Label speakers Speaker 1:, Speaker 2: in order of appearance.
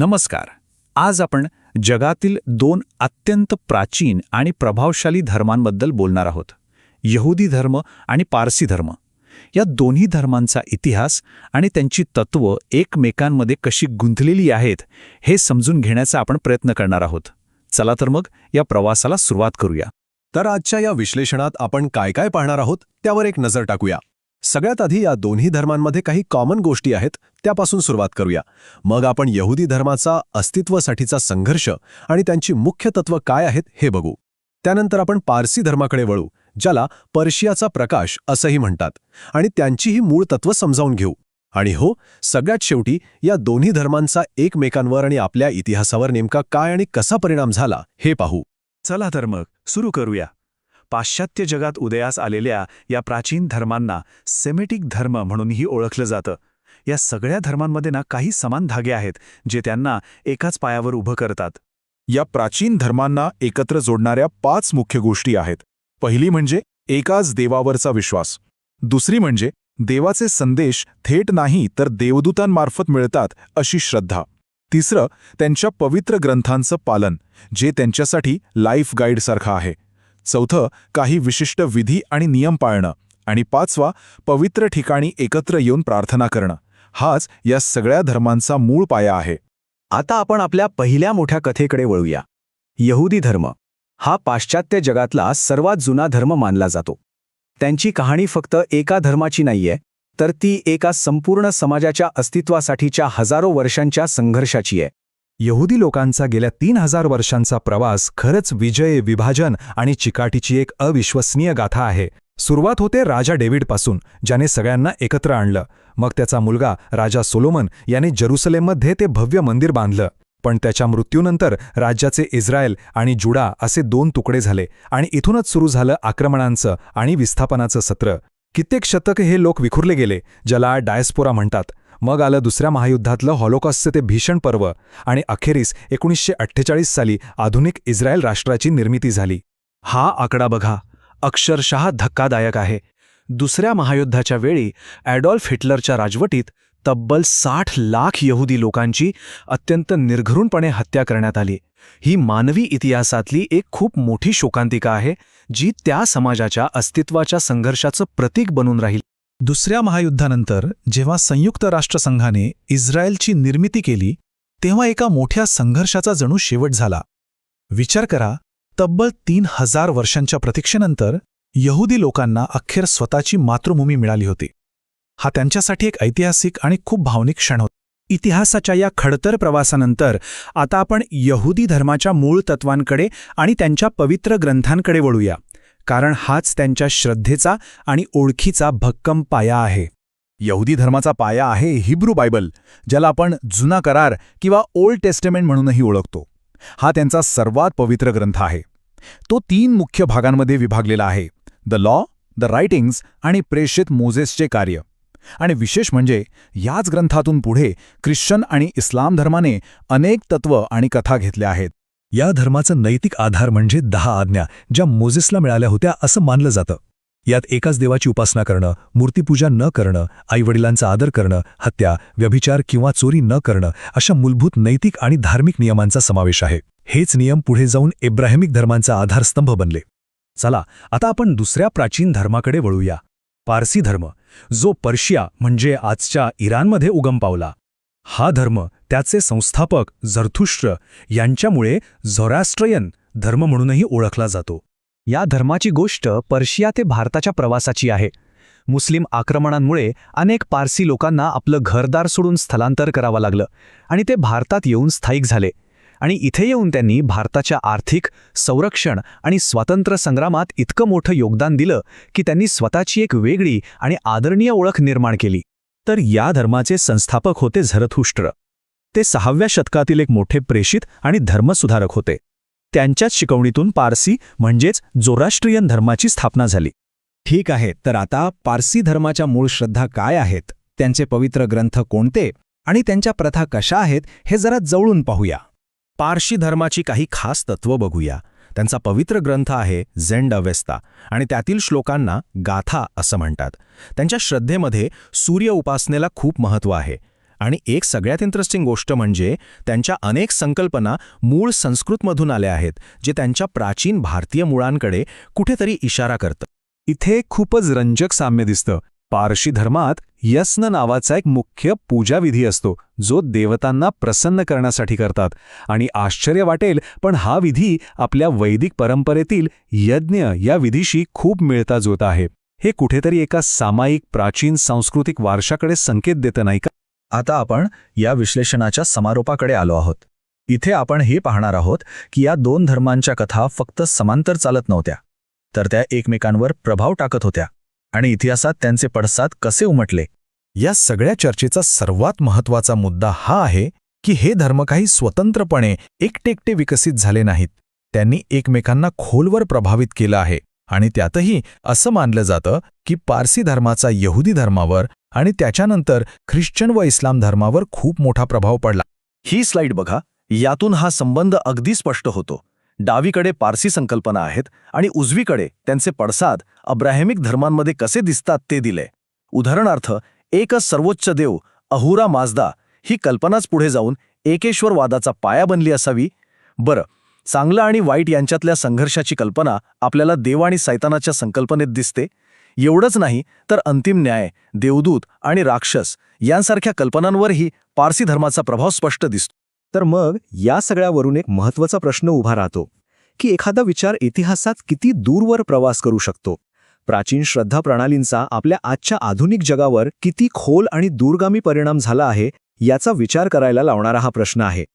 Speaker 1: नमस्कार. आज आपण जगातील दोन अत्यंत प्राचीन आणि प्रभावशाली धर्मांबद्दल बोलणार आहोत. यहुदी धर्म आणि पारसी धर्म. या दोन्ही धर्मांचा इतिहास आणि त्यांची तत्त्व एकमेकांमध्ये कशी गुंतलेली आहेत हे समजून घेण्याचा आपण प्रयत्न करणार आहोत. चला तर मग या प्रवासाला सुरुवात करूया.
Speaker 2: तर आजच्या या विश्लेषणात आपण काय काय पाहणार आहोत त्यावर एक नजर टाकूया. सगळ्यात आधी या दोन्ही धर्मांमध्ये काही कॉमन गोष्टी आहेत त्यापासून सुरुवात करूया. मग आपण यहुदी धर्माचा अस्तित्वासाठीचा संघर्ष आणि त्यांची मुख्य तत्त्व काय आहेत हे बघू. त्यानंतर आपण पारसी धर्माकडे वळू, ज्याला पर्शियाचा प्रकाश असंही म्हणतात, आणि त्यांचीही मूळ तत्त्व समजावून घेऊ. आणि हो, सगळ्यात शेवटी या दोन्ही धर्मांचा एकमेकांवर आणि आपल्या इतिहासावर नेमका काय आणि कसा परिणाम झाला हे पाहू.
Speaker 1: चला तर मग सुरू करूया. पाश्चात्य जगात उदयास आलेल्या या प्राचीन धर्मांना सेमेटिक धर्म म्हणूनही ओळखलं जातं. या सगळ्या धर्मांमध्ये काही समान धागे आहेत जे त्यांना एकाच पायावर उभं करतात.
Speaker 3: या प्राचीन धर्मांना एकत्र जोडणाऱ्या 5 मुख्य गोष्टी आहेत. पहिली म्हणजे एकाच देवावरचा विश्वास. दुसरी म्हणजे देवाचे संदेश थेट नाही तर देवदूतांमार्फत मिळतात अशी श्रद्धा. तिसरं त्यांच्या पवित्र ग्रंथांचं पालन, जे त्यांच्यासाठी लाईफ गाईडसारखं आहे. चौथं काही विशिष्ट विधी आणि नियम पाळणं. आणि 5वा पवित्र ठिकाणी एकत्र येऊन प्रार्थना करणं. हाच या सगळ्या धर्मांचा मूळ पाया आहे.
Speaker 2: आता आपण आपल्या पहिल्या मोठ्या कथेकडे वळूया. यहुदी धर्म हा पाश्चात्य जगातला सर्वात जुना धर्म मानला जातो. त्यांची कहाणी फक्त एका धर्माची नाहीये, तर ती एका संपूर्ण समाजाच्या अस्तित्वासाठीच्या हजारो वर्षांच्या संघर्षाची आहे.
Speaker 4: यहुदी लोकांचा गेल्या 3000 वर्षांचा प्रवास खरंच विजय, विभाजन आणि चिकाटीची एक अविश्वसनीय गाथा आहे. सुरुवात होते राजा डेव्हिडपासून, ज्याने सगळ्यांना एकत्र आणलं. मग त्याचा मुलगा राजा सोलोमन याने जेरुसलेममध्ये ते भव्य मंदिर बांधलं. पण त्याच्या मृत्यूनंतर राज्याचे इस्रायल आणि जुडा असे 2 तुकडे झाले, आणि इथूनच सुरू झालं आक्रमणांचं आणि विस्थापनाचं सत्र. कित्येक शतक हे लोक विखुरले गेले, ज्याला डायस्पोरा म्हणतात. मग आलं दुसऱ्या महायुद्धातलं हॉलोकॉस्टचे ते भीषण पर्व, आणि अखेरीस 1948 साली आधुनिक इस्रायल राष्ट्राची निर्मिती झाली.
Speaker 1: हा आकडा बघा, अक्षरशः धक्कादायक आहे. दुसऱ्या महायुद्धाच्या वेळी ॲडॉल्फ हिटलरच्या राजवटीत तब्बल 60 लाख यहुदी लोकांची अत्यंत निर्घृणपणे हत्या करण्यात आली. ही मानवी इतिहासातली एक खूप मोठी शोकांतिका आहे, जी त्या समाजाच्या अस्तित्वाच्या संघर्षाचं प्रतीक बनून राहील.
Speaker 5: दुसऱ्या महायुद्धानंतर जेव्हा संयुक्त राष्ट्रसंघाने इस्रायलची निर्मिती केली, तेव्हा एका मोठ्या संघर्षाचा जणू शेवट झाला. विचार करा, तब्बल 3000 वर्षांच्या प्रतीक्षेनंतर यहुदी लोकांना अखेर स्वतःची मातृभूमी मिळाली होती. हा त्यांच्यासाठी एक ऐतिहासिक आणि खूप भावनिक क्षण होता.
Speaker 1: इतिहासाच्या या खडतर प्रवासानंतर आता आपण यहुदी धर्माच्या मूळ तत्वांकडे आणि त्यांच्या पवित्र ग्रंथांकडे वळूया, कारण हाच त्यांच्या श्रद्धेचा आणि ओळखीचा भक्कम पाया आहे.
Speaker 3: यहुदी धर्माचा पाया आहे हिब्रू बायबल, ज्याला आपण जुना करार किंवा ओल्ड टेस्टमेंट म्हणूनही ओळखतो. हा त्यांचा सर्वात पवित्र ग्रंथ आहे. तो 3 मुख्य भागांमध्ये विभागलेला आहे: द लॉ, द रायटिंग्स आणि प्रेषित मोझेसचे कार्य. आणि विशेष म्हणजे याच ग्रंथातून पुढे ख्रिश्चन आणि इस्लाम धर्माने अनेक तत्व आणि कथा घेतल्या आहेत.
Speaker 4: या धर्माचं नैतिक आधार म्हणजे 10 आज्ञा, ज्या मोझेसला मिळाल्या होत्या असं मानलं जातं. यात एकाच देवाची उपासना करणं, मूर्तीपूजा न करणं, आईवडिलांचा आदर करणं, हत्या, व्यभिचार किंवा चोरी न करणं अशा मूलभूत नैतिक आणि धार्मिक नियमांचा समावेश आहे. हेच नियम पुढे जाऊन एब्राहिमिक धर्मांचा आधारस्तंभ बनले. चला आता आपण दुसऱ्या प्राचीन धर्माकडे वळूया. पारसी धर्म, जो पर्शिया म्हणजे आजच्या इराणमध्ये उगम पावला. हा धर्म त्याचे संस्थापक झरथुष्ट्र यांच्यामुळे झोरास्ट्रियन धर्म म्हणूनही ओळखला जातो.
Speaker 2: या धर्माची गोष्ट पर्शिया ते भारताच्या प्रवासाची आहे. मुस्लिम आक्रमणांमुळे अनेक पारसी लोकांना आपलं घरदार सोडून स्थलांतर करावं लागलं, आणि ते भारतात येऊन स्थायिक झाले. आणि इथे येऊन त्यांनी भारताच्या आर्थिक, संरक्षण आणि स्वातंत्र्य संग्रामात इतकं मोठं योगदान दिलं की त्यांनी स्वतःची एक वेगळी आणि आदरणीय ओळख निर्माण केली.
Speaker 4: तर या धर्माचे संस्थापक होते झरथुष्ट्र. ते 6व्या शतकातील एक मोठे प्रेषित आणि धर्मसुधारक होते. त्यांच्याच शिकवणीतून पारसी म्हणजेच झोरास्ट्रियन धर्माची स्थापना झाली.
Speaker 2: ठीक आहे, तर आता पारसी धर्माच्या मूळ श्रद्धा काय आहेत, त्यांचे पवित्र ग्रंथ कोणते आणि त्यांच्या प्रथा कशा आहेत हे जरा जवळून पाहूया. पारशी धर्माची काही खास तत्त्व बघूया. त्यांचा पवित्र ग्रंथ आहे झेंड अवेस्ता, आणि त्यातील श्लोकांना गाथा असं म्हणतात. त्यांच्या श्रद्धेमध्ये सूर्य उपासनेला खूप महत्त्व आहे, आणि एक सगळ्यात इंटरेस्टिंग गोष्ट म्हणजे त्यांच्या अनेक संकल्पना मूळ संस्कृतमधून आल्या आहेत, जे त्यांच्या प्राचीन भारतीय मुळांकडे कुठेतरी इशारा करतं.
Speaker 4: इथे खूपच रंजक साम्य दिसतं. पारशी धर्मात यस्न नावाचा एक मुख्य पूजाविधी असतो, जो देवतांना प्रसन्न करण्यासाठी करतात. आणि आश्चर्य वाटेल, पण हा विधी आपल्या वैदिक परंपरेतील यज्ञ या विधीशी खूप मिळता जुळता आहे. हे कुठेतरी एका सामायिक प्राचीन सांस्कृतिक वारशाकडे संकेत देतं नाही का?
Speaker 1: आता आपण या विश्लेषणाच्या समारोपाकडे आलो आहोत. इथे आपण हे पाहणार आहोत की या दोन धर्मांच्या कथा फक्त समांतर चालत नव्हत्या, तर त्या एकमेकांवर प्रभाव टाकत होत्या आणि इतिहासात त्यांचे पडसाद कसे उमटले.
Speaker 5: या सगळ्या चर्चेचा सर्वात महत्त्वाचा मुद्दा हा आहे की हे धर्म काही स्वतंत्रपणे एकटे विकसित झाले नाहीत. त्यांनी एकमेकांना खोलवर प्रभावित केलं आहे. आणि त्यातही असं मानलं जातं की पारसी धर्माचा यहुदी धर्मावर आणि त्याच्यानंतर ख्रिश्चन व इस्लाम धर्मावर खूप मोठा प्रभाव पडला.
Speaker 2: ही स्लाइड बघा, यातून हा संबंध अगदी स्पष्ट होतो. डावीकडे पारसी संकल्पना आहेत आणि उजवीकडे त्यांचे पडसाद अब्राहमिक धर्मांमध्ये कसे दिसतात ते दिले. उदाहरणार्थ, एकच सर्वोच्च देव अहुरा माजदा ही कल्पनाच पुढे जाऊन एकेश्वरवादाचा पाया बनली असावी. बरं, चांगलं आणि वाईट यांच्यातल्या संघर्षाची कल्पना आपल्याला देव आणि सैतानाच्या संकल्पनेत दिसते. एवढंच नाही तर अंतिम न्याय, देवदूत आणि राक्षस यांसारख्या कल्पनांवरही पारसी धर्माचा प्रभाव स्पष्ट दिसतो.
Speaker 6: तर मग या सगळ्यावरून एक महत्त्वाचा प्रश्न उभा राहतो की एखादा विचार इतिहासात किती दूरवर प्रवास करू शकतो. प्राचीन श्रद्धा प्रणालींचा आपल्या आजच्या आधुनिक जगावर किती खोल आणि दूरगामी परिणाम झाला आहे याचा विचार करायला लावणारा हा प्रश्न आहे.